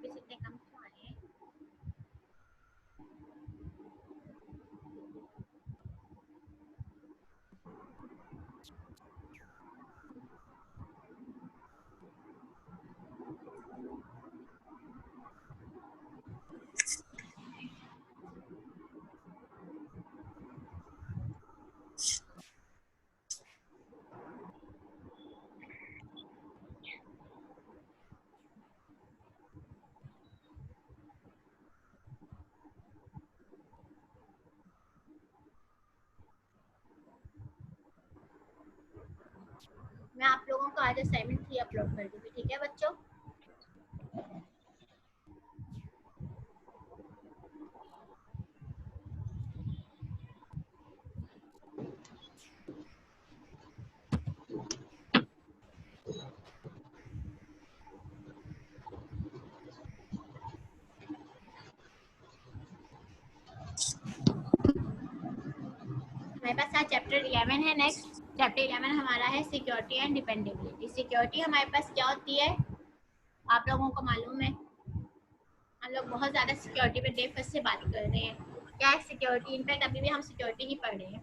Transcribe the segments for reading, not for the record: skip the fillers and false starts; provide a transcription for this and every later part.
Rupees इतने कम क्यों आए हैं? मैं आप लोगों को आज असाइनमेंट 3 अपलोड कर दूंगी, ठीक है बच्चों? हमारे पास आज चैप्टर 11 है। नेक्स्ट चैप्टर 11 हमारा है सिक्योरिटी एंड डिपेंडेबिलिटी। सिक्योरिटी हमारे पास क्या होती है आप लोगों को मालूम है? हम लोग बहुत ज़्यादा सिक्योरिटी पे डेप्थ से बात कर रहे हैं। क्या है सिक्योरिटी? इनफैक्ट अभी भी हम सिक्योरिटी ही पढ़ रहे हैं।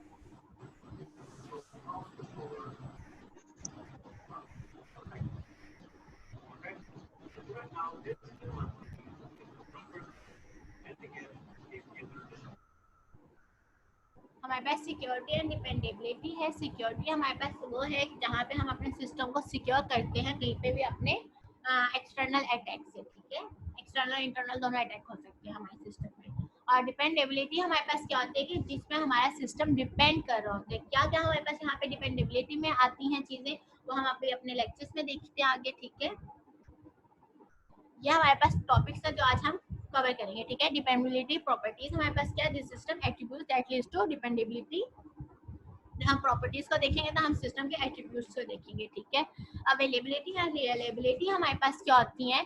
हमारे पास सिक्योरिटी एंड डिपेंडेबिलिटी है। सिक्योरिटी हमारे पास वो है जहाँ पे हम अपने सिस्टम को सिक्योर करते हैं कहीं पे भी अपने एक्सटर्नल अटैक से, ठीक है? एक्सटर्नल इंटरनल दोनों अटैक हो सकते हैं हमारे सिस्टम में। और डिपेंडेबिलिटी हमारे पास क्या होती है कि जिसमें हमारा सिस्टम डिपेंड कर रहा होता है। क्या क्या हमारे पास यहाँ पे डिपेंडेबिलिटी में आती हैं चीज़ें, वो हम अपने लेक्चर्स में देखते हैं आगे, ठीक है? यह हमारे पास टॉपिक्स है जो आज हम कवर करेंगे, ठीक है? डिपेंडेबिलिटी प्रॉपर्टीज हमारे पास क्या है? This system attributes that leads to dependability. हम प्रॉपर्टीज को देखेंगे तो हम सिस्टम के एट्रीब्यूट्स को देखेंगे, ठीक है? अवेलेबिलिटी या रिलायबिलिटी हमारे पास क्या होती है?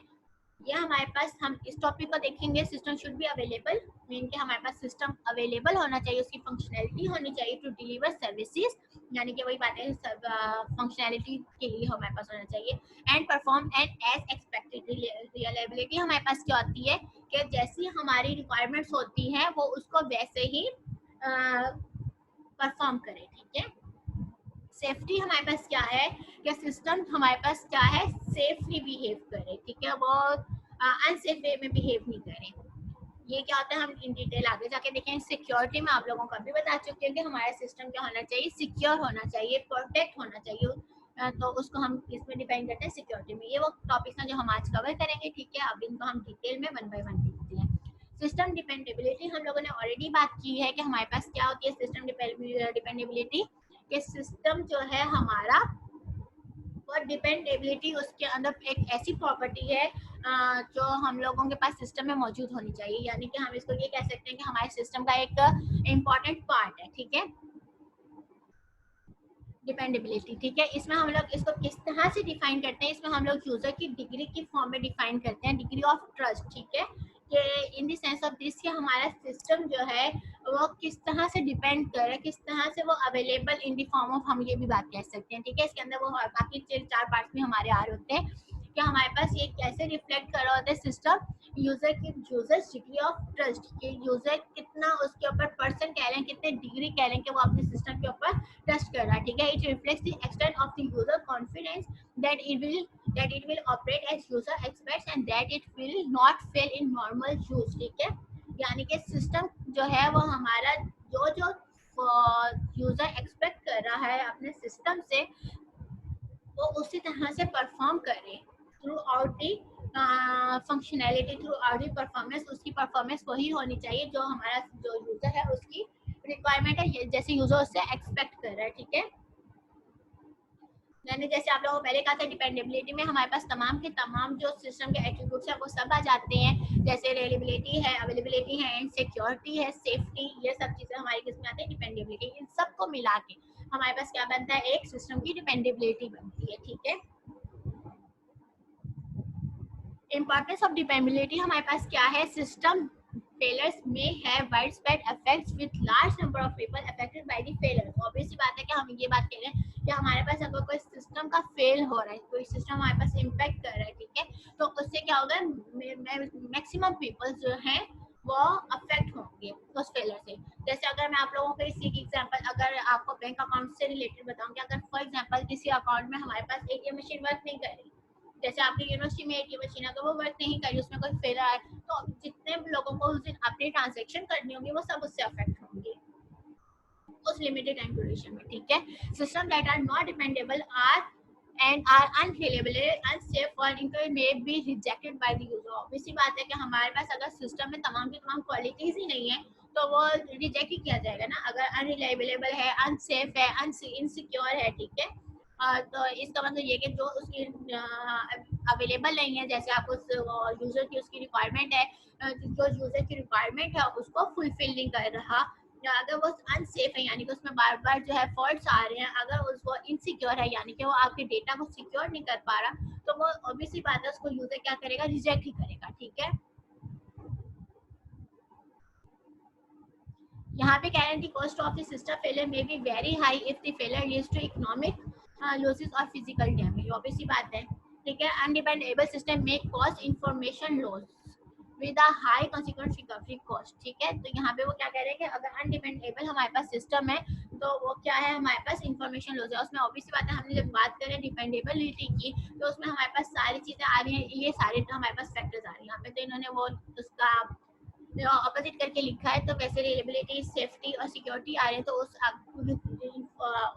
ये हमारे पास हम इस टॉपिक को देखेंगे। System should be available, mean कि हमारे पास सिस्टम अवेलेबल होना चाहिए, उसकी फंक्शनैलिटी होनी चाहिए टू डिलीवर सर्विसेज, यानी कि वही बात है फंक्शनैलिटी के लिए हमारे पास होना चाहिए। And perform and as expected. Reliability हमारे पास क्या होती है कि जैसी हमारी रिक्वायरमेंट्स होती हैं वो उसको वैसे ही परफॉर्म करे, ठीक है? सेफ्टी हमारे पास क्या है कि सिस्टम हमारे पास क्या है? सेफली बिहेव करे, ठीक है? वो अनसेफ वे में बिहेव नहीं करे। ये क्या होता है हम इन डिटेल आगे जाके देखेंगे। सिक्योरिटी में आप लोगों को अभी बता चुके हैं कि हमारा सिस्टम क्या होना चाहिए? सिक्योर होना चाहिए, प्रोटेक्ट होना चाहिए। तो उसको हम इसमें डिपेंड करते हैं सिक्योरिटी में। ये वो टॉपिक्स हैं जो हम आज कवर करेंगे, ठीक है? अब इनको हम डिटेल में 1 बाय 1 देखते हैं। सिस्टम डिपेंडेबिलिटी हम लोगों ने ऑलरेडी बात की है कि हमारे पास क्या होती है सिस्टम डिपेंडेबिलिटी के सिस्टम जो है हमारा और डिपेंडेबिलिटी उसके अंदर एक ऐसी प्रॉपर्टी है जो हम लोगों के पास सिस्टम में मौजूद होनी चाहिए, यानी कि हम इसको ये कह सकते हैं कि हमारे सिस्टम का एक इम्पॉर्टेंट पार्ट है, ठीक है? डिपेंडेबिलिटी, ठीक है? इसमें हम लोग इसको किस तरह से डिफाइन करते हैं? इसमें हम लोग यूजर की डिग्री की फॉर्म में डिफाइन करते हैं, डिग्री ऑफ ट्रस्ट, ठीक है? कि in the sense of this कि हमारा सिस्टम जो है वो किस तरह से डिपेंड कर रहा है, किस तरह से वो available in the form of, हम ये भी बात कह सकते हैं, ठीक है? इसके अंदर वो बाकी 4 पार्ट्स भी हमारे आ रहे होते हैं कि हमारे पास ये कैसे रिफ्लेक्ट कर रहा होता है सिस्टम यूजर की डिग्री ऑफ ट्रस्ट, कि यूजर कितना उसके ऊपर पर्सन कह लें, कितने डिग्री कह लें कि वो अपने सिस्टम के ऊपर ट्रस्ट कर रहा है, ठीक है? It reflects the extent of the user confidence that it will operate as user expects and that it will not fail in normal use, ठीक है? यानी कि सिस्टम जो है वो हमारा जो जो यूजर एक्सपेक्ट कर रहा है अपने सिस्टम से वो उसी तरह से परफॉर्म करे through out the functionality, through out the performance. उसकी परफॉर्मेंस वही होनी चाहिए जो हमारा जो यूजर है उसकी रिक्वायरमेंट है, जैसे यूजर उससे एक्सपेक्ट कर रहा है, ठीक है? मैंने जैसे आप लोगों को पहले कहा था डिपेंडेबिलिटी में हमारे पास तमाम के तमाम जो सिस्टम के एट्रीब्यूट्स है वो सब आ जाते हैं, जैसे रिलायबिलिटी है, अवेलेबिलिटी है, एंड सिक्योरिटी है, सेफ्टी, ये सब चीजें हमारी किसमें आती है? डिपेंडेबिलिटी। इन सबको मिला के हमारे पास क्या बनता है? एक सिस्टम की डिपेंडेबिलिटी बनती है, ठीक है? इंपॉर्टेंस ऑफ डिपेंडेबिलिटी हमारे पास क्या है? System failures may have widespread effects with large number of people affected by the failure। Obvious सी बात है कि हम ये बात कह रहे हैं कि हमारे पास अगर कोई सिस्टम सिस्टम का फेल हो रहा है, कोई सिस्टम हमारे पास इम्पैक्ट कर रहा है, ठीक है, तो उससे क्या होगा, मैक्सिमम पीपल जो हैं वो अफेक्ट होंगे उस फेलर से। जैसे अगर मैं आप लोगों को इसी की एग्जांपल, अगर आपको बैंक अकाउंट से रिलेटेड बताऊं कि अगर फॉर एग्जांपल किसी अकाउंट में हमारे पास एटीएम मशीन वर्क नहीं कर रही, जैसे आपकी यूनिवर्सिटी में एटीएम मशीन अगर वो वर्क नहीं कर रही, उसमें कोई फेलर आए, तो जितने लोगों को उस दिन अपनी ट्रांजेक्शन करनी होगी वो सब उससे अफेक्ट होंगे उस लिमिटेड टाइम ड्यूरेशन में, ठीक है। System that are not dependable are and are unreliable, unsafe or incorrect may be rejected by the user। obviously बात है कि हमारे पास अगर सिस्टम में तमाम की तमाम क्वालिटीज ही नहीं है तो वो रिजेक्ट ही किया जाएगा ना। अगर अनरिलायबल है, अनसेफ है, इनसिक्योर है, ठीक है, तो इसका मतलब ये कि जो उसकी अवेलेबल नहीं है, जैसे आप उस यूजर की उसकी रिक्वायरमेंट है, जो यूजर की रिक्वायरमेंट है उसको फुलफिल नहीं कर रहा, अगर वो अनसेफ है यानी कि उसमें बार बार जो है फॉल्ट्स आ रहे हैं, अगर वो इनसिक्योर है यानी कि वो आपके डेटा को सिक्योर नहीं कर पा रहा, तो वो ऑब्वियसली बात है उसको यूजर क्या करेगा, रिजेक्ट ही करेगा, ठीक है। यहाँ पे कह रहे हैं the cost of the system failure may be very high if the failure leads to economic losses और फिजिकल डैमेज। ऑब्वियसली बात है, ठीक है। अनडिपेंडेबल सिस्टम में cost information loss with a high consequence recovery cost, ठीक है। तो यहाँ पे वो क्या कह रहे हैं कि अगर अनडिपेंडेबल हमारे पास सिस्टम है तो वो क्या है, हमारे पास इंफॉर्मेशन लॉस है। उसमें ऑब्वियसली बात है, हमने जब बात करें डिपेंडेबिलिटी की तो उसमें हमारे पास सारी चीजें आ रही हैं, ये सारे तो हमारे पास फैक्टर्स आ रही हैं। यहाँ पे तो इन्होंने वो उसका ऑपोजिट करके लिखा है, तो वैसे रिलेबिलिटी, सेफ्टी और सिक्योरिटी आ रहे हैं, तो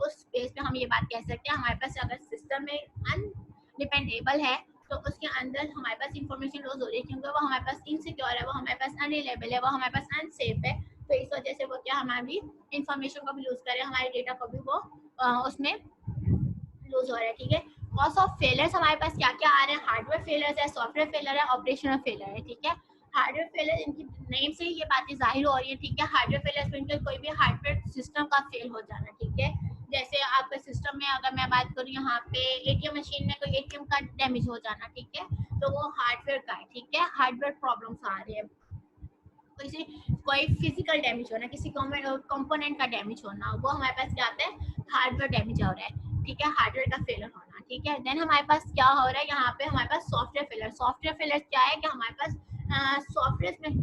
उस बेस पे हम ये बात कह सकते हैं हमारे पास अगर सिस्टम में अनडिपेंडेबल है तो उसके अंदर हमारे पास इंफॉर्मेशन लॉस हो रही है, क्योंकि वो हमारे पास इनसिक्योर है, वो हमारे पास अनरिलायबल है, वो हमारे पास अनसेफ है, तो इस वजह से वो क्या हमारी इंफॉर्मेशन को भी लूज करे, हमारे डेटा को भी वो उसमें लूज हो रहा है, ठीक है। कॉज ऑफ फेलियर्स हमारे पास क्या क्या आ रहे हैं, हार्डवेयर फेलियर है, सॉफ्टवेयर फेलियर है, ऑपरेशनल फेलियर है, ठीक है। हार्डवेयर फेलियर इनकी नेम से ही ये बातें जाहिर हो रही है, ठीक है। हार्डवेयर फेलियर में कोई भी हार्डवेयर सिस्टम का फेल हो जाना, ठीक है। जैसे आपके सिस्टम में अगर मैं बात करूँ यहाँ पे एटीएम मशीन में कोई एटीएम का डैमेज हो जाना, ठीक है, तो वो हार्डवेयर का है, ठीक है। हार्डवेयर प्रॉब्लम्स आ रही है, कोई फिजिकल डैमेज होना, किसी कंपोनेंट का डैमेज होना, वो हमारे पास क्या आता है, हार्डवेयर डैमेज हो रहा है, ठीक है, हार्डवेयर का फेलियर होना, ठीक है। देन हमारे पास क्या हो रहा है, यहाँ पे हमारे पास सॉफ्टवेयर फेलियर। सॉफ्टवेयर फेलियर क्या है कि हमारे पास सॉफ्टवेयर में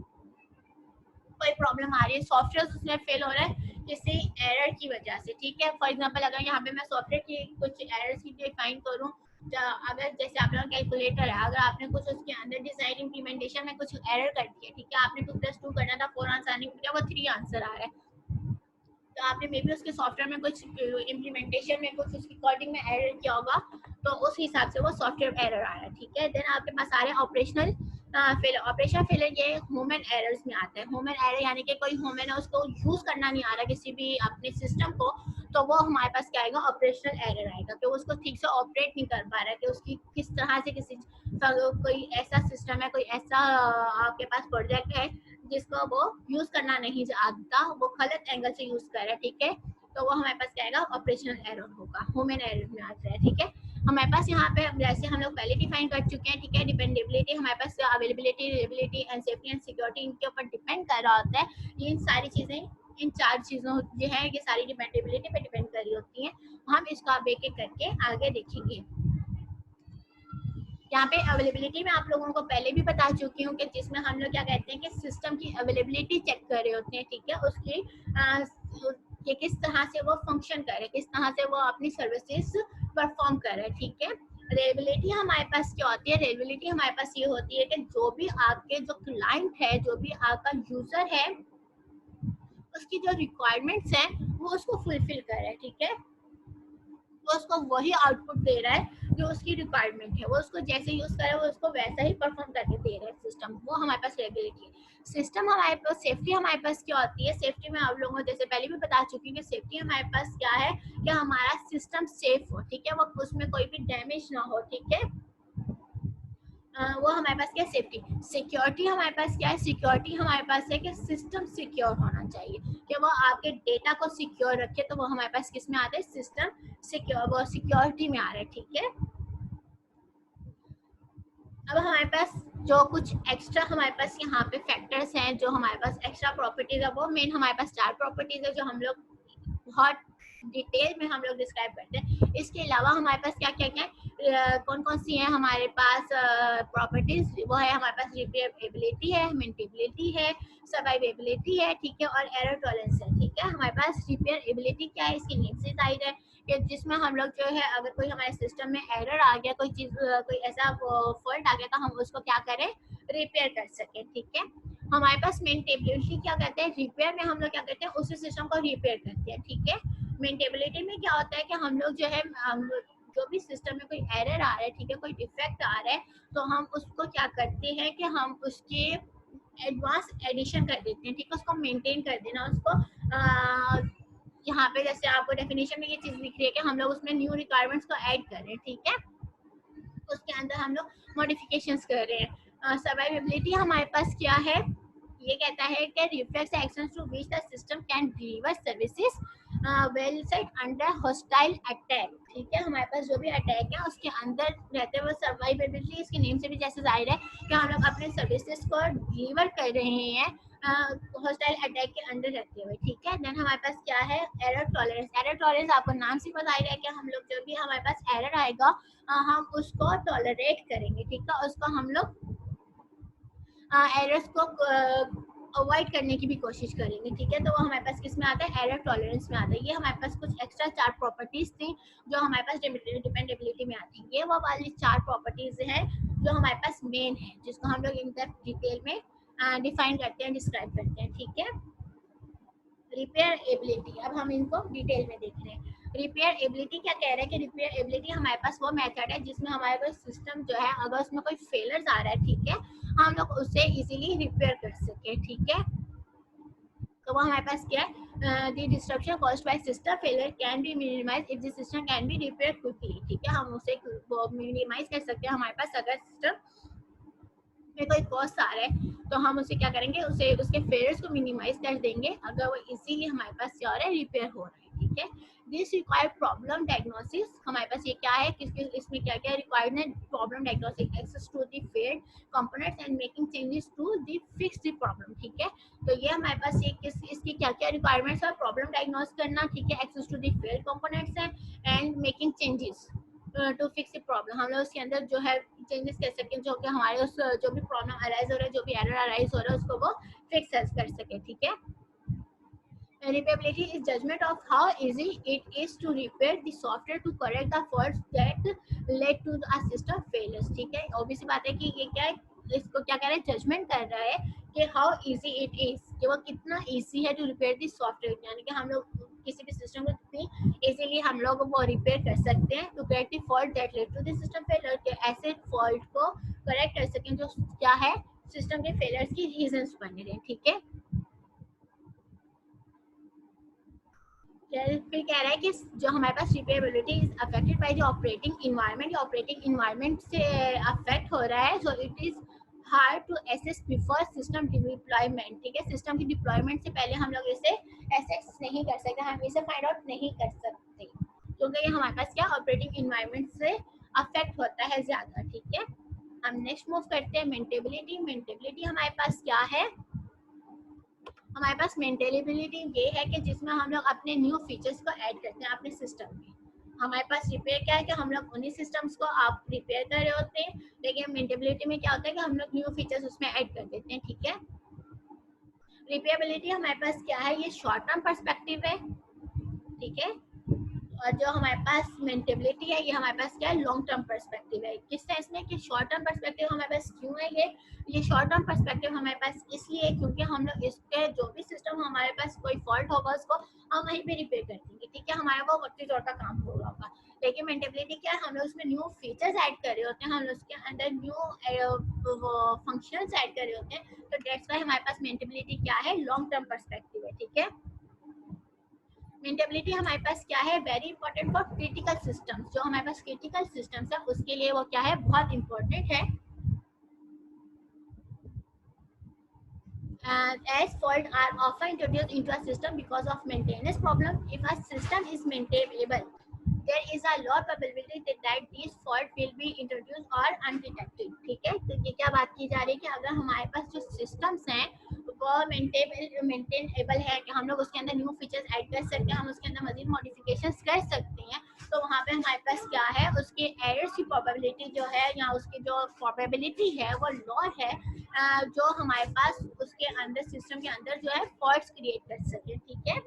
कोई प्रॉब्लम आ रही है, सॉफ्टवेयर उसमें फेल हो रहा है किसी एरर की वजह से, ठीक है। फॉर एग्जांपल अगर यहाँ पे मैं सॉफ्टवेयर की कुछ एरर्स की डिफाइन करूँ, अगर जैसे आप लोगों कैलकुलेटर है, अगर आपने कुछ उसके अंदर डिजाइन इम्प्लीमेंटेशन में कुछ एरर कर दिया, ठीक है, आपने 2+2 करना था 4 आंसर नहीं किया, वो 3 आंसर आ रहा है, तो आपने मे बी उसके सॉफ्टवेयर में कुछ इम्प्लीमेंटेशन में कुछ उसकी कोडिंग में एरर किया होगा, तो उस हिसाब से वो सॉफ्टवेयर एरर आ रहा है, ठीक है। देन आपके पास आ रहे हैं ऑपरेशनल फेलियर। ऑपरेशनल फेलियर ये ह्यूमन एरर्स में आता है। ह्यूमन एरर यानी कि कोई ह्यूमन है उसको यूज करना नहीं आ रहा किसी भी अपने सिस्टम को, तो वो हमारे पास क्या आएगा, ऑपरेशनल एरर आएगा, कि वो उसको ठीक से ऑपरेट नहीं कर पा रहा है, कि उसकी किस तरह से किसी कोई ऐसा सिस्टम है, कोई ऐसा आपके पास प्रोजेक्ट है जिसको वो यूज करना नहीं आता, वो गलत एंगल से यूज कर रहा है, ठीक है, तो वो हमारे पास क्या आएगा, ऑपरेशनल एरर होगा, ह्यूमन एरर में आता है, ठीक है। हमारे पास यहाँ पे जैसे हम लोग पहले डिफाइन कर चुके हैं, ठीक है, डिपेंडेबिलिटी हमारे पास availability, reliability and safety and security इनके ऊपर डिपेंड कर रहा होता है। ये इन सारी चीजें, इन 4 चीजों जो है ये सारी डिपेंडेबिलिटी पे डिपेंड कर रही होती हैं। हम इसको आप एक एक करके आगे देखेंगे। यहाँ पे अवेलेबिलिटी में आप लोगों को पहले भी बता चुकी हूँ कि जिसमें हम लोग क्या कहते हैं कि सिस्टम की अवेलेबिलिटी चेक कर रहे होते हैं, ठीक है, उसकी कि किस तरह से वो फंक्शन करे, किस तरह से वो अपनी सर्विसेज परफॉर्म करे, ठीक है। रेलेबिलिटी हमारे पास क्या होती है, रेलेबिलिटी हमारे पास ये होती है कि जो भी आपके जो क्लाइंट है, जो भी आपका यूजर है, उसकी जो रिक्वायरमेंट्स है वो उसको फुलफिल करे, ठीक है, वो उसको वही आउटपुट दे रहा है जो उसकी रिक्वायरमेंट है, वो उसको जैसे यूज करे वो उसको वैसा ही परफॉर्म करके दे रहा है सिस्टम, वो हमारे पास रेगुलेटरी है। सिस्टम हमारे पास सेफ्टी हमारे पास क्या होती है, सेफ्टी में आप लोगों को जैसे पहले भी बता चुकी हूँ कि सेफ्टी हमारे पास क्या है कि हमारा सिस्टम सेफ हो, ठीक है, वो उसमें कोई भी डैमेज ना हो, ठीक है, वो हमारे पास क्या है, सेफ्टी। सिक्योरिटी हमारे पास क्या है, सिक्योरिटी हमारे पास है कि सिस्टम सिक्योर होना चाहिए, कि वो आपके डेटा को सिक्योर रखे, तो वो हमारे पास किस में आता है, सिस्टम सिक्योर, वो सिक्योरिटी में आ रहा है, ठीक है। अब हमारे पास जो कुछ एक्स्ट्रा हमारे पास यहाँ पे फैक्टर्स हैं, जो हमारे पास एक्स्ट्रा प्रॉपर्टीज है, वो मेन हमारे पास 4 प्रॉपर्टीज है जो हम लोग बहुत डिटेल में हम लोग डिस्क्राइब करते हैं। इसके अलावा हमारे पास क्या क्या क्या कौन कौन सी है हमारे पास प्रॉपर्टीज, वो है हमारे पास रिपेयरेबिलिटी है, मेंटेनेबिलिटी है, सर्वाइवेबिलिटी है, ठीक है, और एरर टॉलरेंस है, ठीक है। हमारे पास रिपेयरेबिलिटी क्या है, इसकी नेम से जाहिर है कि जिसमें हम लोग जो है अगर कोई हमारे सिस्टम में एरर आ गया, कोई चीज कोई ऐसा फॉल्ट आ गया तो हम उसको क्या करें, रिपेयर कर सके, ठीक है। हमारे पास मेंटेनेबिलिटी क्या कहते हैं, रिपेयर में हम लोग क्या करते हैं उसी सिस्टम को रिपेयर करते हैं, ठीक है। मेंटेनेबिलिटी में क्या होता है कि हम लोग जो है जो भी सिस्टम में कोई एरर आ रहा है, ठीक है, कोई डिफेक्ट आ रहा है, तो हम उसको क्या करते हैं कि हम उसके एडवांस एडिशन कर देते हैं, ठीक है, उसको मेंटेन कर देना, उसको यहाँ पे जैसे आपको डेफिनेशन में ये चीज दिख रही है कि हम लोग उसमें न्यू रिक्वायरमेंट्स को ऐड कर रहे हैं, ठीक है, उसके अंदर हम लोग मॉडिफिकेशंस कर रहे हैं। सर्वाइवेबिलिटी हमारे पास क्या है, ये कहता है कि reflex actions to which the system can deliver services well set under hostile attack, ठीक है। हमारे पास जो भी अटैक है उसके अंदर रहते हैं वो सर्वाइवेबिलिटी, इसके नेम से भी जैसे जाहिर है कि हम लोग अपने सर्विसेज को डिलीवर कर रहे हैं हॉस्टाइल अटैक के अंडर रहते हुए, ठीक है। देन हमारे पास क्या है, एरर टॉलरेंस। एरर टॉलरेंस आपको नाम से पता ही है कि हम लोग जो भी हमारे पास एरर आएगा हम उसको टॉलरेट करेंगे, ठीक है, उसको हम लोग एरर्स को अवॉइड करने की भी कोशिश करेंगे, ठीक है। तो वो हमारे पास किस में आता है, एरर टॉलरेंस में आता है। ये हमारे पास कुछ एक्स्ट्रा 4 प्रॉपर्टीज थी जो हमारे पास डिपेंडेबिलिटी में आती है। ये वो वाली 4 प्रॉपर्टीज हैं जो हमारे पास मेन है, जिसको हम लोग इन डेप्थ डिटेल में डिफाइन करते हैं, डिस्क्राइब करते हैं, ठीक है। रिपेयर एबिलिटी, अब हम इनको डिटेल में देख रहे हैं। रिपेयर एबिलिटी क्या कह रहा है कि रिपेयर एबिलिटी हमारे पास वो मेथड है जिसमें हमारे पास सिस्टम जो है अगर उसमें कोई फेलर्स आ रहा है, ठीक है, हम लोग उसे इजीली रिपेयर कर सके, ठीक है। तो वो हमारे पास क्या है, the disruption caused by system failure can be minimize if the system can be repair quickly, ठीक है। हम उसे मिनिमाइज कर सकते हैं हमारे पास अगर सिस्टम में कोई कॉस्ट आ रहा है तो हम उसे क्या करेंगे, उसे उसके फेयर्स को मिनिमाइज कर देंगे अगर वो इजीली हमारे पास क्या हो रहा है, रिपेयर हो रहा है, ठीक है। दिस रिक्वायर प्रॉब्लम डायग्नोसिस, हमारे पास ये क्या है, किसके इसमें क्या क्या रिक्वायर्ड है, problem diagnosis, access to the failed components and making changes to the fix the problem, ठीक है। तो ये हमारे पास ये किस इसकी क्या क्या रिक्वायरमेंट्स है, प्रॉब्लम डायग्नोस करना, ठीक है, access to the failed components है and making changes to fix the problem. हम लोग उसके अंदर जो है चेंजेस कर सकते हैं जो कि हमारे उस जो भी प्रॉब्लम अराइज हो रहा है, जो भी एरर अराइज हो रहा है उसको वो फिक्स कर सके, ठीक है। Repairability is judgment of how easy it is to repair the software to correct the faults that led to a system failures, ठीक है। ऑब्वियस बात है कि ये क्या है, इसको क्या कह रहा है, जजमेंट कर रहा है कि हाउ इजी इट इज, कि वो कितना इजी है टू रिपेयर दी सॉफ्टवेयर, यानी कि हम लोग किसी भी सिस्टम को कितनी इजीली हम लोग वो रिपेयर कर सकते हैं to correct the fault that led to the system failure, के ऐसे फॉल्ट को करेक्ट कर सकें जो क्या है सिस्टम के फेलियर्स की रीजंस बने रहे, ठीक है। फिर कह रहा है कि जो हमारे पास repairability is affected by the operating environment, या ऑपरेटिंग इन्वायरमेंट से अफेक्ट हो रहा है, so it is hard to assess before system deployment, ठीक है। सिस्टम की डिप्लॉयमेंट से पहले हम लोग इसे एसेस नहीं कर सकते, हम इसे फाइंड आउट नहीं कर सकते क्योंकि ये हमारे पास क्या ऑपरेटिंग इन्वायरमेंट से अफेक्ट होता है ज्यादा, ठीक है। हम नेक्स्ट मूव करते हैं मेंटेनेबिलिटी। मेंटेनेबिलिटी हमारे पास क्या है, हमारे पास मेंटेनेबिलिटी ये है कि जिसमें हम लोग अपने न्यू फीचर्स को ऐड करते हैं अपने सिस्टम में। हमारे पास रिपेयर क्या है कि हम लोग उन्हीं सिस्टम्स को आप रिपेयर कर रहे होते हैं, लेकिन मेंटेनेबिलिटी में क्या होता है कि हम लोग न्यू फीचर्स उसमें ऐड कर देते हैं, ठीक है। रिपेयरेबिलिटी हमारे पास क्या है, ये शॉर्ट टर्म पर्सपेक्टिव है, ठीक है, और जो हमारे पास मेंटेनेबिलिटी है ये हमारे पास क्या है, लॉन्ग टर्म पर्सपेक्टिव है। किस सेंस में कि शॉर्ट टर्म पर्सपेक्टिव हमारे पास क्यों है, ये शॉर्ट टर्म पर्सपेक्टिव हमारे पास इसलिए क्योंकि हम लोग इसके जो भी सिस्टम हमारे पास कोई फॉल्ट होगा उसको हम वहीं पे रिपेयर कर देंगे, ठीक है, हमारा वो वक्त जोड़ का काम हो रहा होगा। लेकिन मेंटेनेबिलिटी क्या है, हम लोग उसमें न्यू फीचर्स ऐड कर रहे होते हैं, हम लोग उसके अंदर न्यू फंक्शंस ऐड कर रहे होते हैं, तो दैट्स व्हाई हमारे पास मेंटेनेबिलिटी क्या है, लॉन्ग टर्म पर्सपेक्टिव है, ठीक है। मेंटेनेबिलिटी हमारे पास क्या है, very important for critical systems, जो हमारे पास क्रिटिकल सिस्टम्स है उसके लिए वो क्या है, बहुत इंपॉर्टेंट है। As fault are often introduced into a system because of maintenance problem. If a system is maintainable, there is a low probability that these fault will be introduced or undetected, ठीक है। तो ये क्या बात की जा रही है कि अगर हमारे पास जो सिस्टम्स हैं वो मेंटेनेबल है कि हम लोग उसके अंदर न्यू फीचर्स ऐड कर सकते हैं, हम उसके अंदर मजीद मॉडिफिकेशंस कर सकते हैं। तो वहाँ पे हमारे पास क्या है, उसके एरर्स की प्रोबेबिलिटी जो है या उसकी जो प्रोबेबिलिटी है वो लो है, जो हमारे पास उसके अंदर सिस्टम के अंदर जो है फॉल्ट्स क्रिएट कर सके। ठीक है,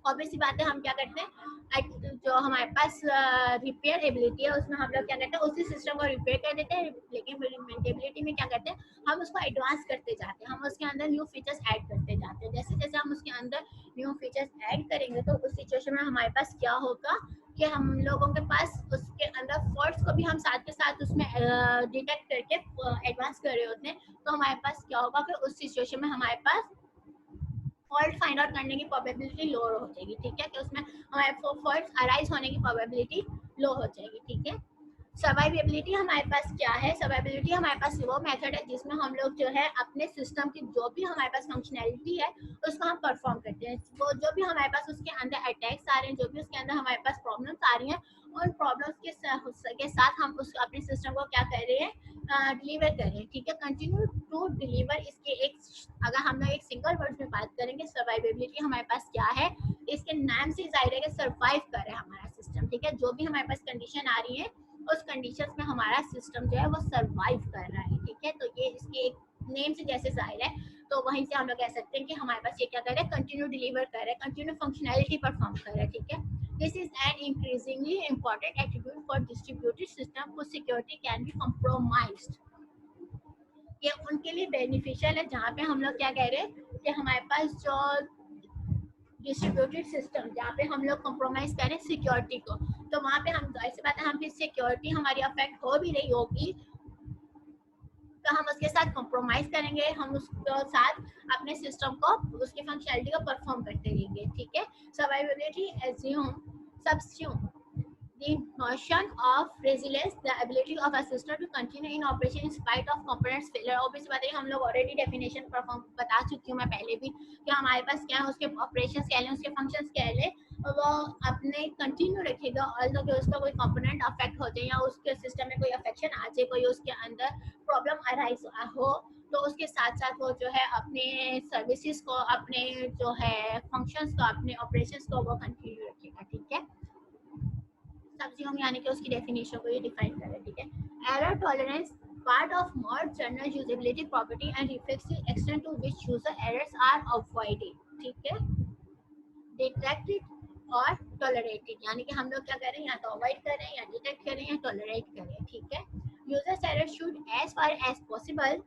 ऑब्वियस सी बात है, हम क्या करते हैं जो हमारे पास रिपेयर एबिलिटी है उसमें हम लोग क्या करते हैं उसी सिस्टम को रिपेयर कर देते हैं, लेकिन मेंटेनेबिलिटी में क्या करते हैं हम उसको एडवांस करते जाते हैं, हम उसके अंदर न्यू फीचर्स ऐड करते जाते हैं। जैसे जैसे हम उसके अंदर न्यू फीचर्स ऐड करेंगे तो उस सिचुएशन में हमारे पास क्या होगा कि हम लोगों के पास उसके अंदर फॉल्ट्स को भी हम साथ के साथ उसमें डिटेक्ट करके एडवांस कर रहे होते हैं। तो हमारे पास क्या होगा कि उस सिचुएशन में हमारे पास फॉल्ट फाइंड आउट करने की प्रोबेबिलिटी लो हो जाएगी। ठीक है, कि उसमें हमारे फॉल्ट अराइज होने की प्रोबेबिलिटी लो हो जाएगी। ठीक है, सर्वाइवेबिलिटी हमारे पास क्या है, सर्वाइवेबिलिटी हमारे पास वो मेथड है जिसमें हम लोग जो है अपने सिस्टम की जो भी हमारे पास फंक्शनैलिटी है उसको हम परफॉर्म करते हैं। वो जो भी हमारे पास उसके अंदर अटैक्स आ रहे हैं, जो भी उसके अंदर हमारे पास प्रॉब्लम्स आ रही हैं, उन प्रॉब्लम्स के साथ हम उस अपने सिस्टम को क्या कर रहे हैं, डिलीवर कर रहे हैं। ठीक है, कंटिन्यू टू डिलीवर, इसके एक अगर हम लोग एक सिंगल वर्ड में बात करेंगे सर्वाइवेबिलिटी हमारे पास क्या है, इसके नाम से जाहिर है कि सर्वाइव कर रहा है हमारा सिस्टम। ठीक है, जो भी हमारे पास कंडीशन आ रही है उस कंडीशंस में हमारा सिस्टम जो है वो सर्वाइव कर रहा है। ठीक है, तो ये इसके एक नेम से जैसे जाहिर है, तो वहीं से हम लोग कह सकते हैं कि हमारे पास ये क्या कर रहा है, कंटिन्यू डिलीवर कर रहा है, कंटिन्यू फंक्शनैलिटी परफॉर्म कर रहा है। ठीक है, this is an increasingly important attribute for distributed system whose security can be compromised। ये उनके लिए बेनिफिशियल है जहाँ पे हम लोग क्या कह रहे हैं कि हमारे पास जो डिस्ट्रीब्यूटेड सिस्टम जहाँ पे हम लोग कॉम्प्रोमाइज करें सिक्योरिटी को, तो वहाँ पे हम ऐसी बात है हम फिर सिक्योरिटी हमारी अफेक्ट हो भी रही होगी तो हम उसके साथ कॉम्प्रोमाइज करेंगे, हम उसके साथ अपने सिस्टम को उसकी फंक्शनलिटी को परफॉर्म करते रहेंगे। ठीक है, survivability assume सबस्यूम the notion of resilience, the ability of a system to continue in operation in spite of components failure। obviously बात है हम लोग ऑलरेडी डेफिनेशन परफॉर्म बता चुकी हूँ मैं पहले भी कि हमारे पास क्या है, उसके ऑपरेशंस कह लें, उसके फंक्शंस कह लें, वो अपने कंटिन्यू रखेगा ऑल्दो कि उसका कोई कंपोनेंट अफेक्ट हो जाए या उसके सिस्टम में कोई अफेक्शन आ जाए, कोई उसके अंदर प्रॉब्लम अराइज हो, तो उसके साथ साथ वो जो है अपने सर्विसेज को, अपने जो है फंक्शंस को, अपने ऑपरेशंस को वो कंटिन्यू रखेगा। ठीक है, सबस्यूम यानी कि उसकी डेफिनेशन को ये डिफाइन कर रहे हैं। ठीक है, error tolerance part of more general usability property and reflects the extent to which user errors are avoided। ठीक है, detected और tolerated, यानी कि हम लोग क्या कर रहे हैं, या तो अवॉइड कर रहे हैं, या डिटेक्ट कर रहे हैं, या टॉलरेट कर रहे हैं। ठीक है, users error should as far as possible,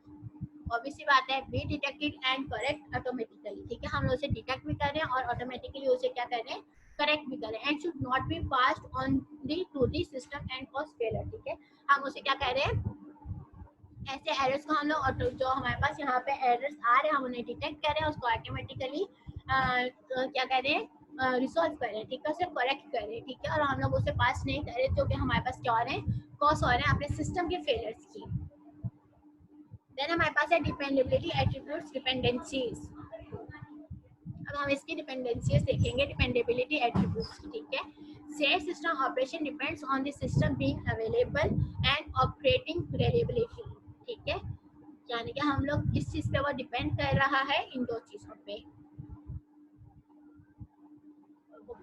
obviously बात है, be detected and correct automatically. ठीक है, हम लोग उसे डिटेक्ट भी कर रहे हैं और ऑटोमेटिकली उसे क्या कर रहे हैं, करेक्ट भी करें, and should not be passed on the to the system and cause failure. ठीक है, हम उसे क्या कह रहे हैं, ऐसे एरर्स को हम लोग जो हमारे पास यहाँ पे एरर्स आ रहे हैं हम उन्हें डिटेक्ट कर रहे हैं, उसको ऑटोमेटिकली क्या कह रहे हैं, रिसॉल्व कर रहे हैं। ठीक है, उसे करेक्ट कर रहे हैं। ठीक है, और हम लोग उसे पास नहीं कर रहे जो कि हमारे पास क्या हो रहे हैं, कॉज हो रहे हैं अपने सिस्टम के फेलियर्स की। देन हमारे पास है डिपेंडेबिलिटी एट्रीब्यूट्स डिपेंडेंसीज। अब हम इसकी डिपेंडेंसीज देखेंगे, डिपेंडेबिलिटी एट्रीब्यूट्स। ठीक है, safe system operation depends on the system being available and operating reliability. ठीक है, यानी कि हम लोग किस चीज पे वो डिपेंड कर रहा है, इन दो चीजों पे,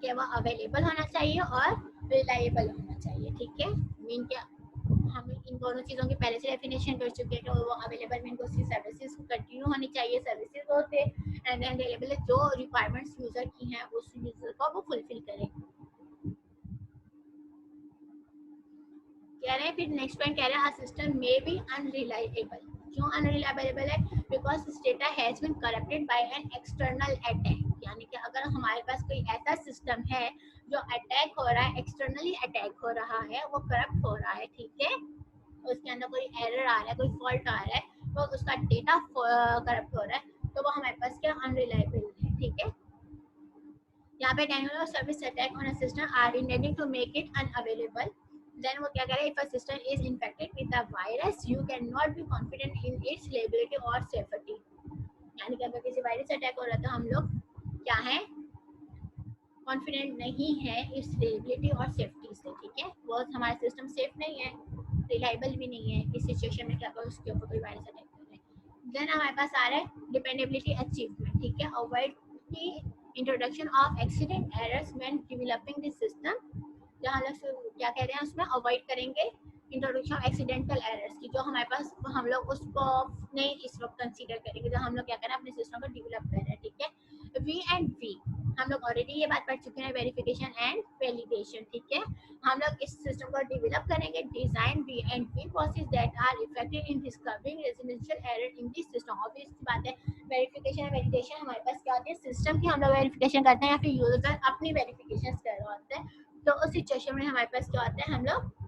क्या वो अवेलेबल होना चाहिए और रिलायबल होना चाहिए। ठीक है, मीन क्या, हम इन दोनों चीज़ों की पहले से डेफिनेशन कर चुके हैं कि वो अवेलेबल मीन उसकी सर्विसेज कंटिन्यू होनी चाहिए, सर्विसेज होते एंड अवेलेबल जो रिक्वायरमेंट्स यूजर की हैं उस यूजर को वो फुलफिल करें। कह रहे हैं फिर नेक्स्ट पॉइंट कह रहे हैं सिस्टम मे बी अनरिलायबल। क्यों अनरिलायबल है, because data has been corrupted by an external attack, यानी कि अगर हमारे पास कोई ऐसा सिस्टम है जो अटैक हो रहा है, एक्सटर्नली अटैक हो रहा है, वो करप्ट हो रहा है। ठीक है, उसके अंदर कोई एरर आ रहा है, कोई फॉल्ट आ रहा है, तो उसका डेटा करप्ट हो रहा है, तो वो हमारे पास क्या अनरिलायबल है। ठीक है, यहाँ पे denial of service attack on a system are intending to make it unavailable। then वो क्या करे, if a system is infected with a virus you cannot be confident in its reliability or safety। यानी कि अगर किसी virus attack हो रहा है तो हम लोग क्या है, कॉन्फिडेंट नहीं है इस रिलायबिलिटी और सेफ्टी से। ठीक है, वो हमारा सिस्टम सेफ नहीं है, रिलायबल भी नहीं है इस सिचुएशन में, क्या उसके ऊपर कोई वायरस अटैक कर रहे हैं। देन हमारे पास आ रहा है डिपेंडेबिलिटी अचीवमेंट, ठीक है। अवॉइड की introduction of accident errors when developing this system, जहाँ लोग क्या कह रहे हैं उसमें अवॉइड करेंगे इंट्रोडक्शन ऑफ एक्सीडेंटल एरर्स की, जो हमारे पास हम लोग उसको नहीं इस वक्त कंसीडर करेंगे जब हम लोग क्या करें अपने सिस्टम को डेवलप कर रहे हैं, ठीक है। वी एंड वी, हम लोग ऑलरेडी ये बात पढ़ चुके हैं, वेरिफिकेशन एंड वैलिडेशन, ठीक है। हम लोग इस सिस्टम को डेवलप करेंगे, design we and we process that are effective in discovering residential error in this system. Obvious बात है, वेरिफिकेशन एंड वैलिडेशन हमारे पास क्या होती है, सिस्टम की हम लोग वेरिफिकेशन करते हैं या फिर यूजर अपनी वेरिफिकेशन कर रहे होते हैं। तो उस सिचुएशन में हमारे पास क्या होता है, हम लोग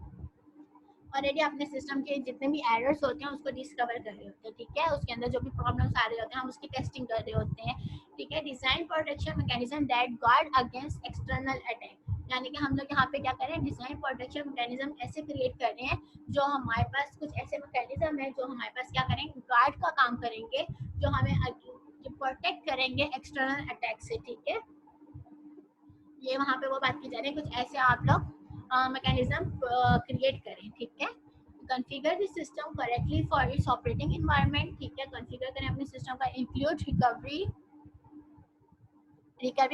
ऑलरेडी अपने सिस्टम के जितने भी एरर्स होते हैं उसको डिस्कवर कर रहे होते हैं, ठीक है। उसके अंदर जो भी प्रॉब्लम्स आ रहे होते हैं हम उसकी टेस्टिंग कर रहे होते हैं, ठीक है। Design protection mechanism that guard against external attack, यानी कि हम लोग यहाँ पे क्या कर रहे हैं, डिजाइन प्रोटेक्शन मैकेनिज्म ऐसे क्रिएट कर रहे हैं जो हमारे पास कुछ ऐसे मैकेनिज्म है जो हमारे पास क्या करेंगे, गार्ड का काम करेंगे, जो हमें प्रोटेक्ट करेंगे एक्सटर्नल अटैक से, ठीक है। ये वहाँ पे वो बात की जा रही है, कुछ ऐसे आप लोग मैकेनिज्म क्रिएट करें, ठीक है। Configure the system correctly for its operating environment, ठीक है। कॉन्फ़िगर करें अपने सिस्टम का, include recovery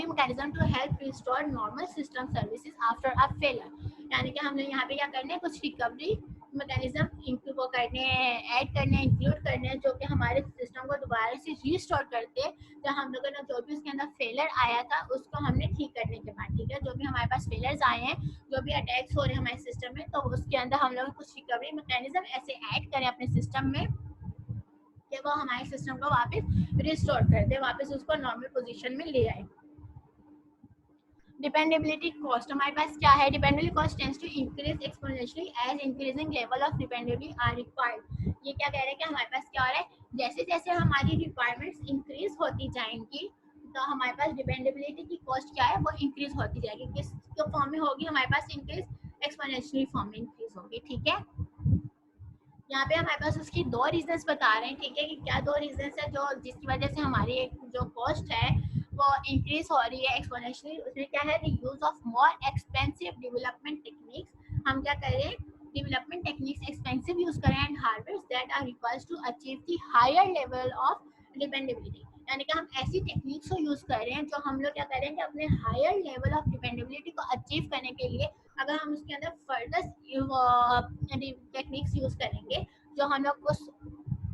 mechanism to help restore normal system services after a failure, यानी कि हम लोग यहाँ पे क्या करने हैं, कुछ रिकवरी मैकेनिज्म वो करने हैं, ऐड करने हैं, इंक्लूड करने हैं, जो कि हमारे सिस्टम को दोबारा से रीस्टोर करते हैं। तो हम लोगों ने जो भी उसके अंदर फेलियर आया था उसको हमने ठीक करने के बाद, ठीक है, जो भी हमारे पास फेलियर्स आए हैं, जो भी अटैक्स हो रहे हैं हमारे सिस्टम में, तो उसके अंदर हम लोग कुछ रिकवरी मैकेनिज्म ऐसे ऐड करें अपने सिस्टम में कि वो हमारे सिस्टम को वापस रिस्टोर कर दे, वापस उसको नॉर्मल पोजीशन में ले आए। डिपेंडेबिलिटी कॉस्ट हमारे पास क्या है, dependability cost tends to increase exponentially as increasing level of dependability are required. ये क्या कह रहे हैं कि हमारे पास क्या हो रहा है, जैसे जैसे हमारी रिक्वायरमेंट्स इंक्रीज होती जाएंगी तो हमारे पास डिपेंडेबिलिटी की कॉस्ट क्या है, वो इंक्रीज होती जाएगी। किस फॉर्म में होगी, हमारे पास इंक्रीज एक्सपोनेंशियली फॉर्म में इंक्रीज होगी, ठीक है। यहाँ पे हमारे पास उसकी दो रीजंस बता रहे हैं, ठीक है, कि क्या दो रीजंस है जो जिसकी वजह से हमारी जो कॉस्ट है वो इंक्रीज हो रही है एक्सपोनेंशियली। उसमें क्या है, the use of more expensive development techniques, हम क्या कर रहे हैं, डेवलपमेंट टेक्निक्स एक्सपेंसिव यूज करें and hardware that are required to achieve the higher level of dependability, यानी कि हम ऐसी टेक्निक्स को यूज कर रहे हैं जो हम लोग क्या कर रहे हैं कि अपने हायर लेवल ऑफ डिपेंडेबिलिटी को अचीव करने के लिए अगर हम उसके अंदर फर्दर टेक्निक्स यूज करेंगे जो हम लोग उस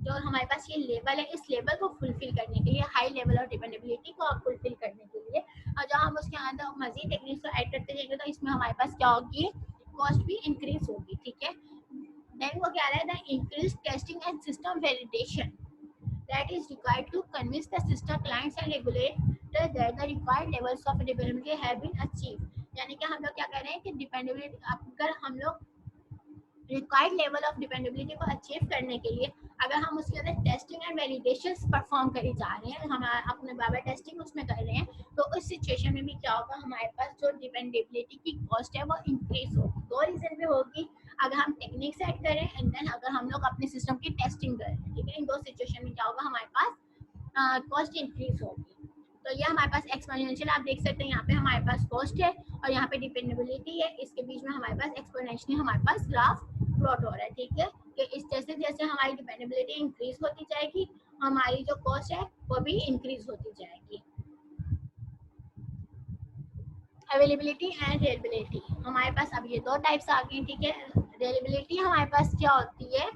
जो हमारे पास ये लेवल है इस लेवल को फुलफिल करने के लिए, हाई लेवल ऑफ डिपेंडेबिलिटी को फुलफिल करने के लिए, और जब हम उसके अंदर मजीद टेक्निक्स को ऐड करते जाएंगे तो इसमें हमारे पास क्या होगी, कॉस्ट भी इंक्रीज होगी, ठीक है। देन वो क्या रहा है, the increase testing and system validation that is required to convince the system clients and regulator that the required levels of dependability have been achieved, यानी कि हम लोग क्या कर रहे हैं कि डिपेंडेबिलिटी अगर हम लोग रिक्वायर्ड लेवल ऑफ डिपेंडेबिलिटी को अचीव करने के लिए अगर हम उसके अंदर टेस्टिंग एंड वैलिडेशन परफॉर्म करे जा रहे हैं, हम अपने बाबा टेस्टिंग उसमें कर रहे हैं, तो उस सिचुएशन में भी क्या होगा, हमारे पास जो डिपेंडेबिलिटी की कॉस्ट है वो इंक्रीज होगी। दो रीजन पे होगी, अगर हम टेक्निक्स ऐड करें एंड देन अगर हम लोग अपने सिस्टम की टेस्टिंग करें, ठीक है। इन दो सिचुएशन में क्या होगा, हमारे पास कॉस्ट इंक्रीज होगी। तो ये हमारे पास एक्सपोनेंशियल आप देख सकते हैं, यहाँ पे हमारे पास कॉस्ट है और यहाँ पे डिपेंडेबिलिटी है, इसके बीच में हमारे पास एक्सपोनेंशियली हमारे पास ग्राफ प्लॉट हो रहा है, ठीक है। कि इस जैसे जैसे हमारी डिपेंडेबिलिटी इंक्रीज होती जाएगी हमारी जो कॉस्ट है वो भी इंक्रीज होती जाएगी। अवेलेबिलिटी एंड रिलायबिलिटी हमारे पास अब ये दो टाइप्स आ गए, ठीक है। रिलायबिलिटी हमारे पास क्या होती है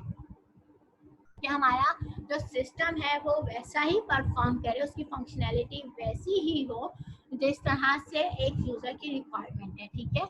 कि हमारा जो सिस्टम है वो वैसा ही परफॉर्म करे, उसकी फंक्शनैलिटी वैसी ही हो जिस तरह से एक यूजर की रिक्वायरमेंट है, ठीक है।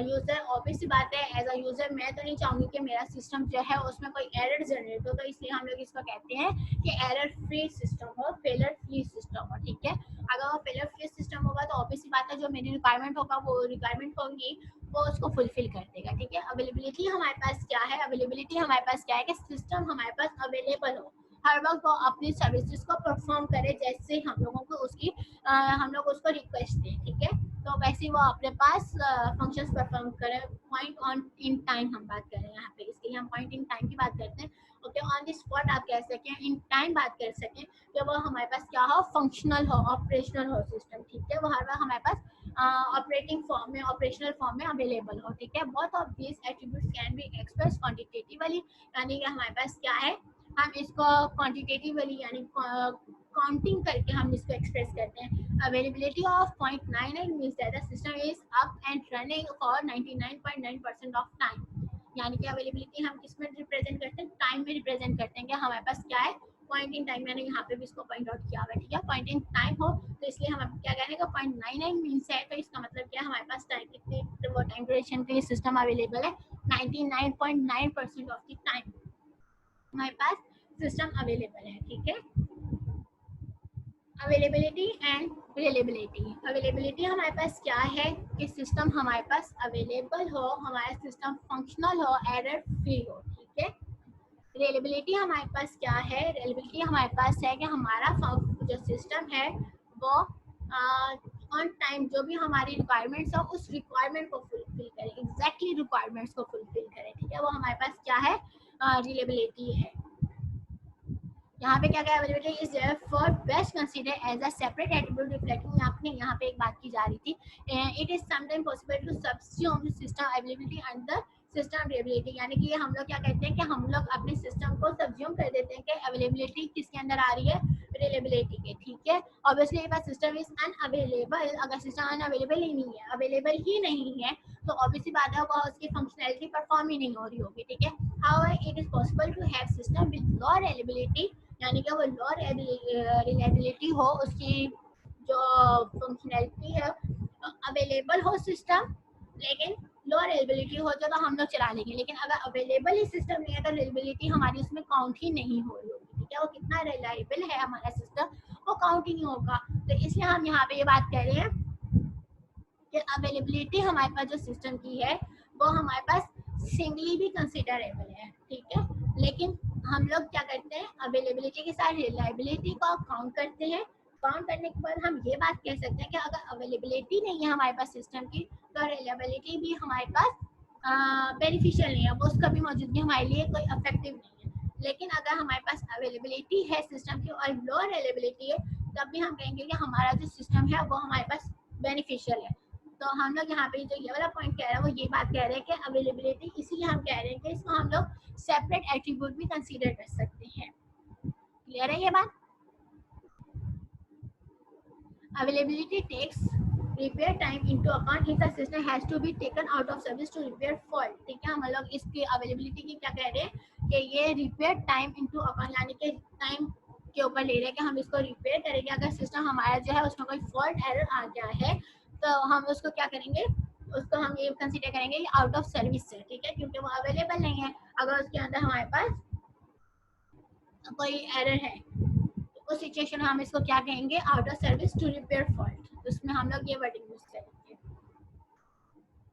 यूजर ऑब्वियस बात है, एज अ यूजर मैं तो नहीं चाहूंगी कि मेरा सिस्टम जो है उसमें कोई एरर जनरेट हो, तो इसलिए हम लोग इसको कहते हैं कि एरर फ्री सिस्टम हो, फेलर फ्री सिस्टम हो, ठीक है। अगर वो फेलर फ्री सिस्टम होगा तो ऑब्वियस बात है जो मेरी रिक्वायरमेंट होगा वो रिक्वायरमेंट होगी वो उसको फुलफिल कर देगा, ठीक है। अवेलेबिलिटी हमारे पास क्या है, अवेलेबिलिटी हमारे पास क्या है कि सिस्टम हमारे पास अवेलेबल हो, हर वक्त वो अपनी सर्विसेज को परफॉर्म करे जैसे हम लोगों को उसकी हम लोग उसको रिक्वेस्ट दें, ठीक है। तो वैसे वो अपने पास फंक्शंस परफॉर्म करें, पॉइंट ऑन इन टाइम हम बात करें यहाँ पे, इसके लिए हम पॉइंट इन टाइम की बात करते हैं, ओके। ऑन द स्पॉट आप कह सकें, इन टाइम बात कर सकें कि वो हमारे पास क्या हो, फंक्शनल हो, ऑपरेशनल हो सिस्टम, ठीक है। वो हर वक्त हमारे पास ऑपरेटिंग फॉर्म में, ऑपरेशनल फॉर्म में अवेलेबल हो, ठीक है। Both of these attributes can be express quantitatively, यानी कि हमारे पास क्या है हम इसको क्वांटिटेटिवली यानी काउंटिंग करके हम इसको एक्सप्रेस करते हैं। Availability of 0.99 means that the system is up and running for 99.9% of time. यानी कि अवेलेबिलिटी हम किस में रिप्रेजेंट करते हैं, टाइम में रिप्रेजेंट करते हैं कि हमारे पास क्या है, पॉइंट इन टाइम। मैंने यहाँ पे भी इसको पॉइंट आउट किया हुआ है, ठीक है, पॉइंट इन टाइम हो तो इसलिए हम क्या कहने का 0.99 मीन्स है, तो इसका मतलब क्या है, हमारे पास टाइम कितने वो टाइम ड्यूरेशन के लिए सिस्टम अवेलेबल है, 99.9% ऑफ द टाइम हमारे पास सिस्टम अवेलेबल है, ठीक है। Availability and reliability. अवेलेबिलिटी हमारे पास क्या है कि सिस्टम हमारे पास अवेलेबल हो, हमारा सिस्टम फंक्शनल हो, एरर फ्री हो, ठीक है। रिलेबिलिटी हमारे पास क्या है, रिलेबिलिटी हमारे पास है कि हमारा जो सिस्टम है वो ऑन टाइम जो भी हमारी रिक्वायरमेंट्स हो उस रिक्वायरमेंट को फुलफिल करे, एग्जैक्टली रिक्वायरमेंट्स को फुलफिल करे, ठीक है, वो हमारे पास क्या है, रिलेबिलिटी है। यहाँ पे क्या क्या availability is for best consider as a separate attribute reflecting, आपने यहाँ पे एक बात की जा रही थी, it is sometime possible to subsume system availability under system availability, यानी कि हम लोग क्या कहते हैं कि हम लोग अपने सिस्टम को सब्ज्यूम कर देते हैं कि अवेलेबिलिटी किसके अंदर आ रही है, रिलेबिलिटी के, ठीक है। ऑब्वियसली बस सिस्टम इज अनअवेलेबल, अगर सिस्टम अनअवेलेबल ही नहीं है, अवेलेबल ही नहीं है, तो ऑब्वियसली बात है वो उसकी फंक्शनैलिटी परफॉर्म ही नहीं हो रही होगी, ठीक है। However it is possible to have system with low availability, यानी कि वो लो रिलायबिलिटी हो, उसकी जो फंक्शनैलिटी है अवेलेबल हो सिस्टम, लेकिन लो रिलायबिलिटी हो तो हम लोग चला लेंगे, लेकिन अगर अवेलेबल ही सिस्टम नहीं है तो रिलायबिलिटी हमारी उसमें काउंट ही नहीं हो रही होगी, ठीक है। वो कितना रिलायबल है हमारा सिस्टम वो काउंट ही नहीं होगा, तो इसलिए हम यहाँ पे ये बात कह रहे हैं कि अवेलेबिलिटी हमारे पास जो सिस्टम की है वो हमारे पास सिंगली भी कंसिडरेबल है, ठीक है, लेकिन हम लोग क्या करते हैं, अवेलेबिलिटी के साथ रिलायबिलिटी को काउंट करते हैं। काउंट करने के बाद हम ये बात कह सकते हैं कि अगर अवेलेबिलिटी नहीं है हमारे पास सिस्टम की तो रिलायबिलिटी भी हमारे पास बेनिफिशियल नहीं है, वो उसका भी मौजूदगी हमारे लिए कोई अफेक्टिव नहीं है। लेकिन अगर हमारे पास अवेलेबिलिटी है सिस्टम की और लो रिलायबिलिटी है, तब भी हम कहेंगे कि हमारा जो सिस्टम है वो हमारे पास बेनिफिशियल है। तो हम लोग यहाँ पे जो ये वाला पॉइंट कह रहे हैं वो ये बात कह रहे हैं कि अवेलेबिलिटी, इसीलिए हम कह रहे हैं कि इसको हम लोग सेपरेट एट्रीब्यूट भी कंसीडर कर सकते हैं। क्लियर है ये बात? Availability takes repair time into account if the system has to be taken out of service to repair fault, ठीक है। हम लोग इसकी अवेलेबिलिटी की क्या कह रहे हैं कि ये रिपेयर टाइम इनटू अकाउंट, यानी कि टाइम के ऊपर ले रहे हैं कि हम इसको रिपेयर करेंगे। अगर सिस्टम हमारा जो है उसमें कोई फॉल्ट एरर आ गया है तो हम उसको क्या करेंगे, उसको हम ये कंसीडर करेंगे कि आउट ऑफ सर्विस है, ठीक है, क्योंकि वो अवेलेबल नहीं है। अगर उसके अंदर हमारे पास कोई एरर है तो उस सिचुएशन में हम इसको क्या कहेंगे, out of service to repair fault, उसमें हम लोग ये वर्डिंग यूज करेंगे।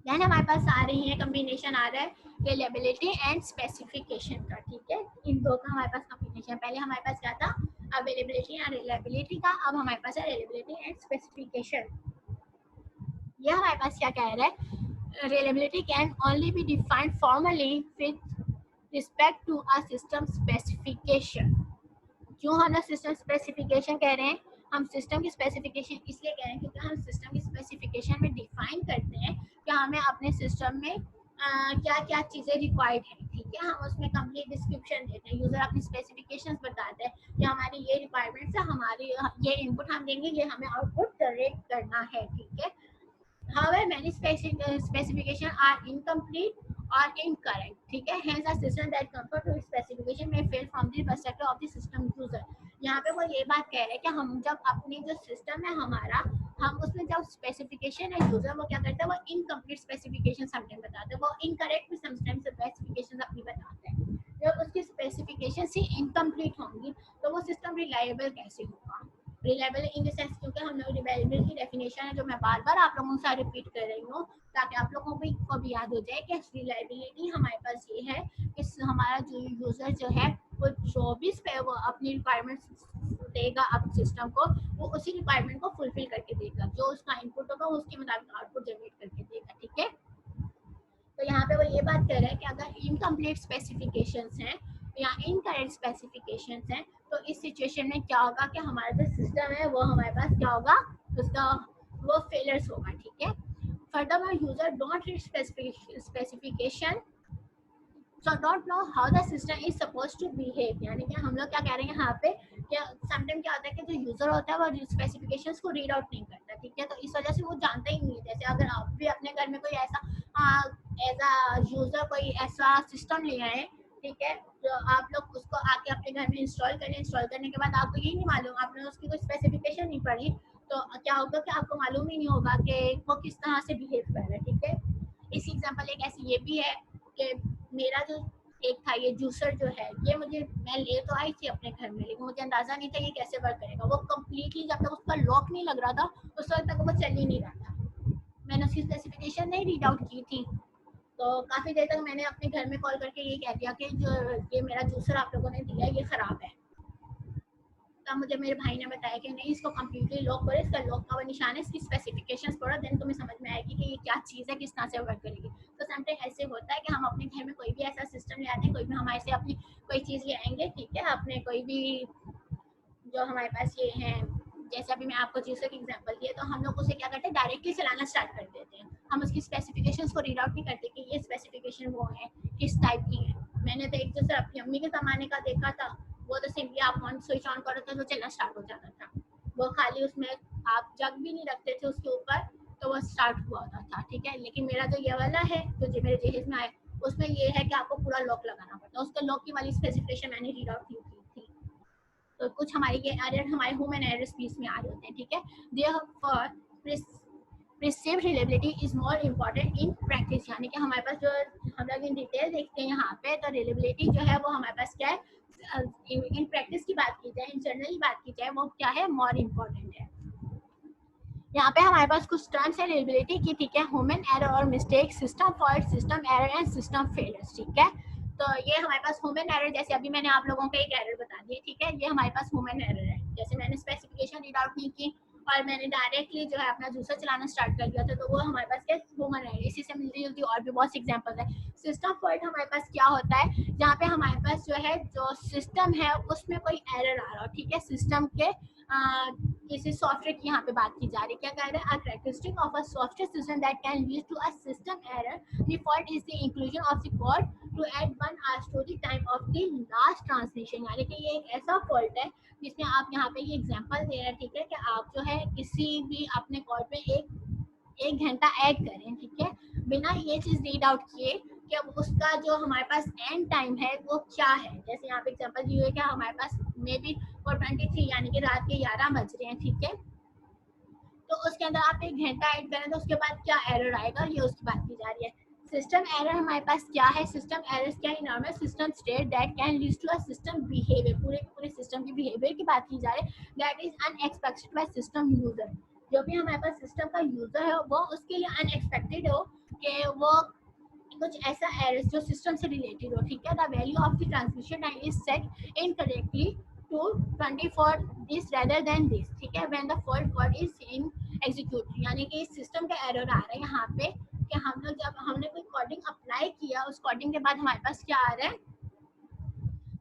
देन हमारे पास आ रही है कॉम्बिनेशन आ रहा है रिलायबिलिटी एंड स्पेसिफिकेशन का, ठीक है। इन दो का हमारे पास कॉम्बिनेशन, पहले हमारे पास क्या था, अवेलेबिलिटी एंड रिलायबिलिटी का, अब हमारे पास है रिलायबिलिटी एंड स्पेसिफिकेशन। ये हमारे पास क्या कह रहा है, reliability can only be defined formally with respect to a system specification। क्यों हम लोग सिस्टम स्पेसिफिकेशन कह रहे हैं, हम सिस्टम की स्पेसिफिकेशन इसलिए कह रहे हैं क्योंकि हम सिस्टम की स्पेसिफिकेशन में डिफाइन करते हैं कि हमें अपने सिस्टम में क्या क्या चीज़ें रिक्वायर्ड है, ठीक है। हम उसमें कंप्लीट डिस्क्रिप्शन देते हैं, यूजर अपनी स्पेसिफिकेशंस बताते हैं कि हमारी ये रिक्वायरमेंट्स है, हमारी ये इनपुट हम देंगे, ये हमें आउटपुट जनरेट करना है, ठीक है। However, many specifications are incomplete or incorrect, ठीक है। Hence, a system that conforms to its specification may fail from the perspective of the system user। यहाँ पे वो ये बात कह रहे हैं कि हम जब अपनी जो सिस्टम है हमारा, हम उसमें जब स्पेसिफिकेशन है यूजर वो क्या करता है, वो इनकम्प्लीट स्पेसिफिकेशन समटाइम बताते हैं, वो इनकरेक्ट भी समटाइम स्पेसिफिकेशन अपनी बताते हैं। जब उसकी स्पेसिफिकेशन ही इनकम्प्लीट होंगी तो वो सिस्टम रिलायबल कैसे होगा, रिलायबल इन द सेंस, क्योंकि हम लोग रिलायबल की डेफिनेशन है जो मैं बार बार आप लोगों से रिपीट कर रही हूँ ताकि आप लोगों को भी याद हो जाए कि रिलायबिलिटी हमारे पास ये है कि हमारा जो यूजर जो है वो 24 पे वो अपनी रिक्वायरमेंट्स देगा अब सिस्टम को, वो उसी रिक्वायरमेंट को फुलफिल करके देगा, जो उसका इनपुट होगा उसके मुताबिक आउटपुट जनरेट करके देगा, ठीक है। तो यहाँ पे वो ये बात कर रहे हैं कि अगर इनकम्प्लीट स्पेसिफिकेशंस हैं या इनकरेक्ट स्पेसिफिकेशंस हैं तो इस सिचुएशन में क्या होगा कि हमारा जो सिस्टम है वो हमारे पास क्या होगा, उसका वो फेलियर्स होगा, ठीक है। Furthermore user don't read specification so don't know how the system is supposed to behave। यानी कि हम लोग क्या कह रहे हैं यहाँ पे कि समटाइम क्या होता है कि जो यूजर होता है वो स्पेसिफिकेशंस को रीड आउट नहीं करता, ठीक है, तो इस वजह से वो जानता ही नहीं है। जैसे अगर आप भी अपने घर में कोई ऐसा एज अ यूजर कोई ऐसा सिस्टम ले आए, ठीक है, तो आप लोग उसको आके अपने घर में इंस्टॉल करें, इंस्टॉल करने के बाद आपको ये नहीं मालूम, आपने उसकी कोई स्पेसिफिकेशन नहीं पढ़ी, तो क्या होगा कि आपको मालूम ही नहीं होगा कि वो किस तरह से बिहेव कर रहा है, ठीक है। इसी एग्जांपल एक ऐसी ये भी है कि मेरा जो एक था ये जूसर जो है, ये मुझे मैं ले तो आई थी अपने घर में, लेकिन मुझे अंदाजा नहीं था ये कैसे वर्क करेगा। वो कम्प्लीटली जब तक उसका लॉक नहीं लग रहा था उस वक्त तक वो चल ही नहीं रहा था। मैंने उसकी स्पेसिफिकेशन नहीं रीड आउट की थी, तो काफी देर तक मैंने अपने घर में कॉल करके ये कह दिया कि जो ये मेरा जूसर आप लोगों ने दिया ये खराब है। तब मुझे मेरे भाई ने बताया कि नहीं, इसको कम्प्लीटली लॉक करो, इसका लॉक का वो निशान है, इसकी स्पेसिफिकेशंस पढ़ो, देन तुम्हें समझ में आएगी कि ये क्या चीज़ है, किस तरह से वर्क करेगी। तो समटाइम ऐसे होता है कि हम अपने घर में कोई भी ऐसा सिस्टम ले आते हैं, कोई भी हमारे से अपनी कोई चीज़ ले आएंगे, ठीक है, अपने कोई भी जो हमारे पास ये है, जैसे अभी मैं आपको जूसर की एग्जांपल दिए, तो हम लोग उसे क्या करते हैं डायरेक्टली चलाना स्टार्ट कर देते हैं। हम उसकी स्पेसिफिकेशंस को रीड आउट नहीं करते कि ये स्पेसिफिकेशन वो है, किस टाइप की है। मैंने तो एक जैसे अपनी अम्मी के ज़माने का देखा था, वो तो सिंपली आप ऑन स्विच ऑन करो तो चलना स्टार्ट हो जाता था। वो खाली उसमें आप जग भी नहीं रखते थे उसके ऊपर तो वो स्टार्ट हुआ होता था, ठीक है। लेकिन मेरा जो ये वाला है जो मेरे जहेज में आए, उसमें ये है कि आपको पूरा लॉक लगाना पड़ता है। उसके लॉक की वाली स्पेसिफिकेशन मैंने रीड आउट की थी। तो कुछ हमारे ये एरर हमारे ह्यूमन एरर स्पीच में आ रहे होते हैं, ठीक है। Therefore perceived reliability is more important in practice, यानी कि हमारे पास जो हम लोग इन डिटेल देखते हैं यहाँ पे, तो रिलेबिलिटी जो है वो हमारे पास क्या है, इन प्रैक्टिस की बात की जाए, इन जनरली बात की जाए, वो क्या है, मोर इम्पोर्टेंट है। यहाँ पे हमारे पास कुछ टर्म्स है रिलेबिलिटी की, ठीक है, ह्यूमन एरर और mistake, system fault, system error and system failures, ठीक है। तो ये हमारे पास ह्यूमन एरर, जैसे अभी मैंने आप लोगों को एक एरर बता दिया, ठीक है, ये हमारे पास ह्यूमन एरर है। जैसे मैंने स्पेसिफिकेशन रीड आउट नहीं की और मैंने डायरेक्टली जो है अपना जूसर चलाना स्टार्ट कर दिया था, तो वो हमारे पास क्या ह्यूमन एरर। इसी से मिलती जुलती और भी बहुत सी एग्जांपल है। सिस्टम फॉल्ट हमारे पास क्या होता है, जहाँ पे हमारे पास जो है जो सिस्टम है उसमें कोई एरर आ रहा हो, ठीक है, सिस्टम के किसी सॉफ्टवेयर की यहाँ पे बात की जा रही है। क्या कह रहे हैं, a characteristic of a software system that can lead to a system error, the fault is the inclusion of the code to add 1 hours to the time of the last transmission। यानी कि ये एक ऐसा fault है जिसमें आप यहाँ पे ये एग्जांपल दे रहे हैं, ठीक है, कि आप जो है किसी भी अपने कोड पे एक घंटा ऐड करें, ठीक है, बिना ये चीज रीड आउट किए कि अब उसका जो हमारे पास एंड टाइम है वो क्या है। जैसे यहाँ पे एग्जांपल दी हुई है कि हमारे पास मे बी 4:23 यानी कि रात के 11 बज रहे हैं, ठीक है, तो उसके अंदर आप एक घंटा ऐड करें तो उसके बाद क्या एरर आएगा, ये उसकी बात की जा रही है। सिस्टम एरर हमारे पास क्या है, सिस्टम एरर्स क्या है, normal system state that can lead to a system behaviour, पूरे सिस्टम की बिहेवियर की बात की जा रही है, that is unexpected by system user. जो भी हमारे पास सिस्टम का यूजर है वो उसके लिए अनएक्सपेक्टेड हो कि वो कुछ ऐसा एरर जो सिस्टम से रिलेटेड हो, ठीक है। The value of the transmission time is set incorrectly to 24 this rather than this, ठीक है, when the fault code is in execute. यानी कि सिस्टम का एरर आ रहा है यहाँ पे कि हम लोग जब हमने कोई कोडिंग अप्लाई किया, उस कोडिंग के बाद हमारे पास क्या आ रहा है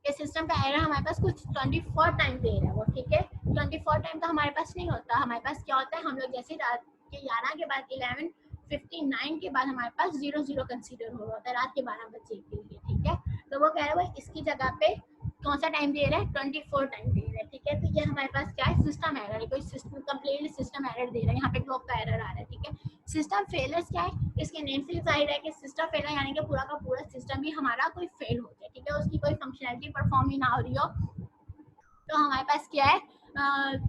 कि सिस्टम का एरर हमारे पास कुछ 24 टाइम दे रहा है वो, ठीक है। 24 टाइम तो हमारे पास नहीं होता, हमारे पास क्या होता है, हम लोग जैसे रात के 11 के बाद 11:59 के बाद हमारे पास 00 कंसीडर हो रहा होता है रात के 12 बजे के लिए, ठीक है। तो वो कह रहा है वो इसकी जगह पे कौन सा टाइम दे रहा है, 24 टाइम दे रहा है, ठीक है। तो ये हमारे पास क्या है, सिस्टम एरर है, कोई सिस्टम कंप्लीटली सिस्टम एरर दे रहा है, यहाँ पे क्लॉक का एरर आ रहा है, ठीक है। सिस्टम फेलियर्स क्या है, इसके नेम से जाहिर है कि सिस्टम फेलियर यानी कि पूरा का पूरा सिस्टम ही हमारा कोई फेल हो जाए, ठीक है, उसकी कोई फंक्शनैलिटी परफॉर्म ही ना हो रही हो, तो हमारे पास क्या है,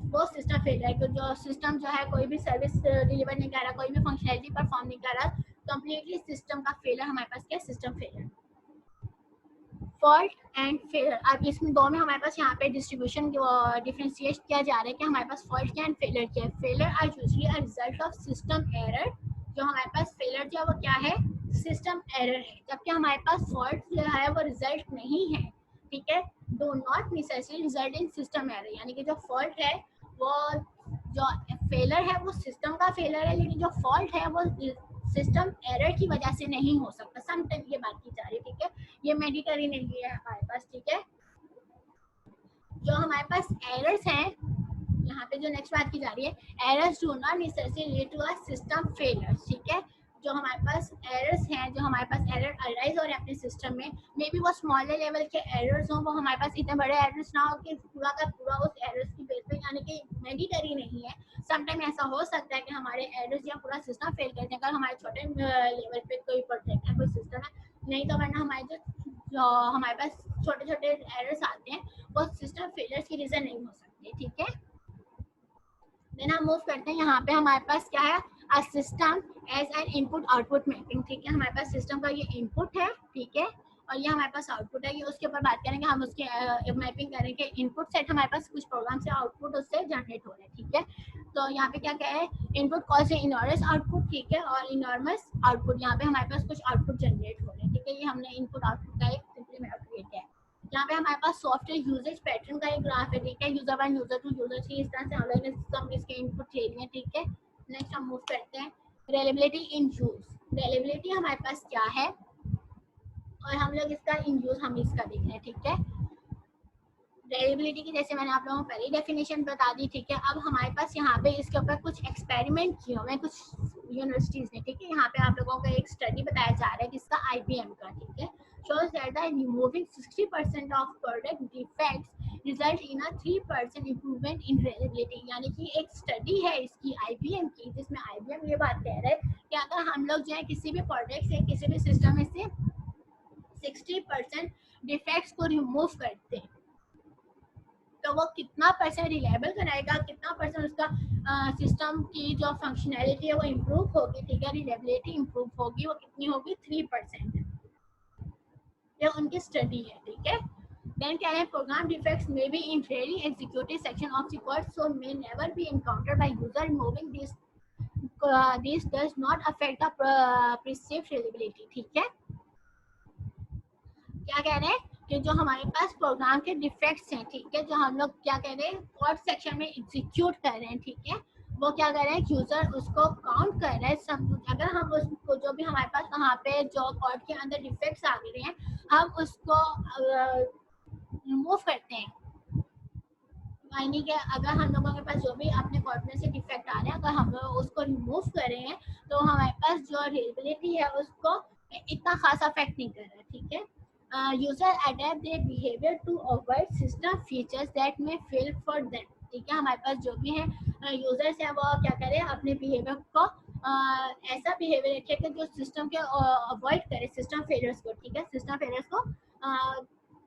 वो सिस्टम फेलियर है। जो सिस्टम जो है कोई भी सर्विस डिलीवर नहीं कर रहा, कोई भी फंक्शनैलिटी परफॉर्म नहीं कर रहा, कंप्लीटली सिस्टम का फेलियर हमारे पास क्या है, system failure. Fault and failure, अब इसमें दो में हमारे पास यहाँ पे डिस्ट्रीब्यूशन डिफरेंशिएट किया जा रहा है कि हमारे पास फॉल्ट क्या एंड फेलियर क्या है। Failure are usually a result of system error, जो हमारे पास फेलियर जो है वो क्या है, सिस्टम एरर है, जबकि हमारे पास फॉल्ट जो है वो रिजल्ट नहीं है, ठीक है, do not necessary result in system error. यानी कि जो फॉल्ट है वो, जो फेलियर है वो सिस्टम का फेलियर है, लेकिन जो फॉल्ट है वो सिस्टम एरर की वजह से नहीं हो सकता। समटाइम ये बात की जा रही है, ठीक है, ये मैंडेटरी नहीं है हमारे पास, ठीक है। जो हमारे पास एरर्स हैं, यहाँ पे जो नेक्स्ट बात की जा रही है, errors do not necessary lead to a system failure, ठीक है। जो हमारे पास एरर्स हैं, जो हमारे पास एरर अराइज हो रहे हैं अपने सिस्टम में, मे बी वो स्मॉलर लेवल के एरर्स हों, वो हमारे पास इतने बड़े एरर्स ना हो कि पूरा का पूरा उस एरर्स की बेस पे, यानी कि मैंडेटरी नहीं है। समटाइम ऐसा हो सकता है कि हमारे एरर्स या पूरा सिस्टम फेल करते हैं, अगर हमारे छोटे लेवल पे कोई प्रोजेक्ट है, कोई सिस्टम है, नहीं तो वरना हमारे जो हमारे पास छोटे छोटे एरर्स आते हैं वो सिस्टम फेलियर्स की रीजन नहीं हो सकते। ठीक है, देन हम मूव करते हैं। यहाँ पे हमारे पास क्या है, a system as an input output mapping. ठीक है, हमारे पास सिस्टम का ये इनपुट है, ठीक है, और ये हमारे पास आउटपुट है। ये उसके ऊपर बात करेंगे हम, उसके मैपिंग करेंगे। इनपुट सेट हमारे पास कुछ प्रोग्राम से आउटपुट उससे जनरेट हो रहा है। ठीक है, तो यहाँ पे क्या क्या है, इनपुट कॉल से इनॉर्मस आउटपुट, ठीक है, और इनॉर्मस आउटपुट, यहाँ पे हमारे पास कुछ आउटपुट जनरेट हो रहे हैं। ठीक है, ये हमने इनपुट आउटपुट का एक सिंपली मैप क्रिएट किया है। यहाँ पे हमारे पास सॉफ्टवेयर यूजेज पैटर्न का एक ग्राफ है। ठीक है, यूजर 1, यूजर 2, यूजर 3, इस तरह से हम लोगों ने सब इसके इनपुट ले लिए। ठीक है, नेक्स्ट हम मूव करते हैं रिलायबिलिटी इन यूज। रिलायबिलिटी हमारे पास क्या है और हम लोग इसका इन यूज हम इसका देख रहे हैं। ठीक है, रिलायबिलिटी की जैसे मैंने आप लोगों को पहले डेफिनेशन बता दी। ठीक है, अब हमारे पास यहाँ पे इसके ऊपर कुछ एक्सपेरिमेंट किए हुए हैं कुछ यूनिवर्सिटीज ने। ठीक है, यहाँ पे आप लोगों को एक स्टडी बताया जा रहा है किसका, IBM का। ठीक है, shows that the removing 60% of product defects result in a 3% improvement in reliability। यानी कि एक स्टडी है इसकी IBM की, जिसमें IBM ये बात कह रहा है कि अगर हम लोग जो है किसी भी प्रोडक्ट से, किसी भी सिस्टम में से 60% डिफेक्ट्स को रिमूव करते हैं तो वो कितना परसेंट रिलायबल कराएगा, कितना परसेंट उसका सिस्टम की जो फंक्शनैलिटी है वो इम्प्रूव होगी। ठीक है, रिलायबिलिटी इम्प्रूव होगी, वो कितनी होगी, 3%। ये उनकी स्टडी है। ठीक है, देन कह रहे हैं program defects may be in rarely executed section of the code, so may never be encountered by user. Removing this does not affect the perceived reliability. ठीक है, क्या कह रहे हैं कि जो हमारे पास प्रोग्राम के डिफेक्ट्स हैं, ठीक है, जो हम लोग क्या कह रहे हैं कोड सेक्शन में एग्जीक्यूट कर रहे हैं, ठीक है, वो क्या कर रहे हैं, यूजर उसको काउंट कर रहे हैं। सब अगर हम उसको जो भी हमारे पास वहाँ पे जो कोड के अंदर डिफेक्ट्स आ गए हैं, हम उसको रिमूव करते हैं। यानी कि अगर हम लोगों के पास जो भी अपने कोड में से डिफेक्ट आ रहे हैं, अगर हम लोग उसको रिमूव कर रहे हैं तो हमारे पास जो रिलायबिलिटी है उसको इतना खास अफेक्ट नहीं कर रहा है। ठीक है, user adapt their behavior to avoid system features that may fail for them। ठीक है, हमारे पास जो भी है यूजर्स है वो क्या करें, अपने बिहेवियर को ऐसा बिहेवियर रखे कि जो सिस्टम के अवॉइड करे सिस्टम फेलियर्स को। ठीक है, सिस्टम फेलियर्स को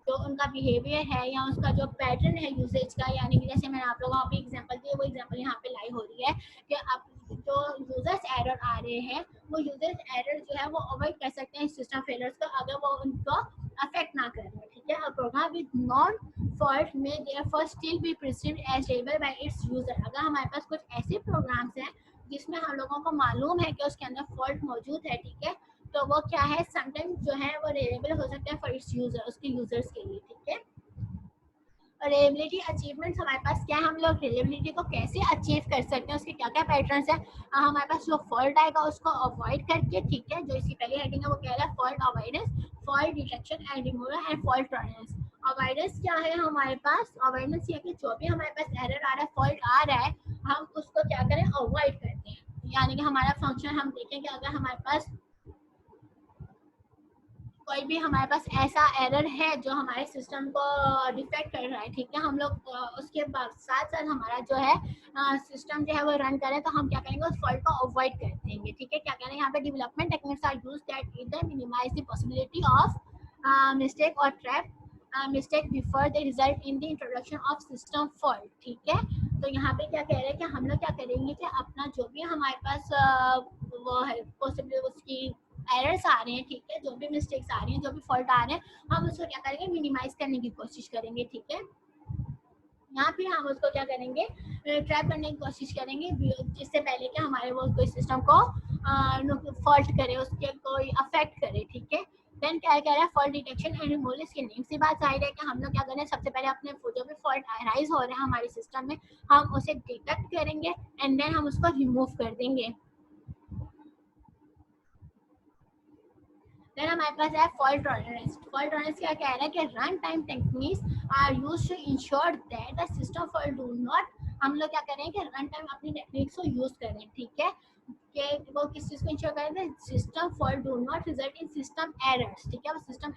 जो उनका बिहेवियर है या उसका जो पैटर्न है यूसेज का, यानी कि जैसे मैंने आप लोगों को एग्जांपल दिए वो एग्जांपल यहाँ पे लाई हो रही है कि अब जो यूजर्स एरर आ रहे हैं वो यूजर्स एरर जो है वो अवॉइड कर सकते हैं सिस्टम फेलियर्स को, अगर वो उनको अफेक्ट ना कर रहे। ठीक है, a program with non fault may therefore still be perceived as reliable by its user. अगर हमारे पास कुछ ऐसे प्रोग्राम्स हैं जिसमें हम लोगों को मालूम है कि उसके अंदर फॉल्ट मौजूद है, ठीक है, तो वो क्या है, समटाइम जो है वो रिलायबल हो सकता है फॉर इट्स यूजर, उसके यूजर्स के लिए। ठीक है, रिलायबिलिटी अचीवमेंट्स हमारे पास क्या है, हम लोग रिलायबिलिटी को कैसे अचीव कर सकते हैं, उसके क्या क्या पैटर्न्स हैं। हमारे पास जो फॉल्ट आएगा उसको अवॉइड करके, ठीक है, जो इसकी पहली हेडिंग है वो कह रहा है fault avoidance, fault detection and removal and fault tolerance. Avoidance क्या है हमारे पास, अवॉइडेंस ये कि जो भी हमारे पास एरर आ रहा है, फॉल्ट आ रहा है, हम उसको क्या करें, अवॉइड करते हैं। यानी कि हमारा फंक्शन हम देखें कि अगर हमारे पास कोई भी हमारे पास ऐसा एरर है जो हमारे सिस्टम को डिफेक्ट कर रहा है, ठीक है, हम लोग उसके साथ साथ हमारा जो है सिस्टम जो है वो रन करें, तो हम क्या करेंगे, उस फॉल्ट को अवॉइड कर देंगे। ठीक है, क्या करें, यहाँ पे development techniques are used that either minimize the possibility of mistake और trap mistake before the result in the introduction of system fault. ठीक है, तो यहाँ पे क्या कह रहे हैं कि हम लोग क्या करेंगे कि अपना जो भी हमारे पास वो है पॉसिबल उसकी एरर्स आ रहे हैं, ठीक है, जो भी मिस्टेक्स आ रही हैं, जो भी फॉल्ट आ रहे हैं, हम उसको क्या करेंगे, मिनिमाइज करने की कोशिश करेंगे। ठीक है, यहाँ पे हम उसको क्या करेंगे, ट्रैप करने की कोशिश करेंगे जिससे पहले कि हमारे वो कोई सिस्टम को फॉल्ट करे, उसके कोई अफेक्ट करे। ठीक है, देन क्या कह रहा है, फॉल्ट डिटेक्शन एंड रिमूवल। इसके नेम से बात जाहिर है कि हम लोग क्या करें, सबसे पहले अपने जो भी फॉल्ट अराइज हो रहे हैं हमारे सिस्टम में, हम उसे डिटेक्ट करेंगे एंड देन हम उसको रिमूव कर देंगे। देन हमारे पास है फॉल्ट टॉलरेंस। फॉल्ट टॉलरेंस क्या कह रहा है कि run time techniques are used to ensure that the system fault do not, हम लोग क्या करें कि रन टाइम अपनी टेक्निक्स को यूज करें। ठीक है, कि वो किस चीज़ को इंश्योर करेंगे, system fault do not result in system errors, ठीक है, वो सिस्टम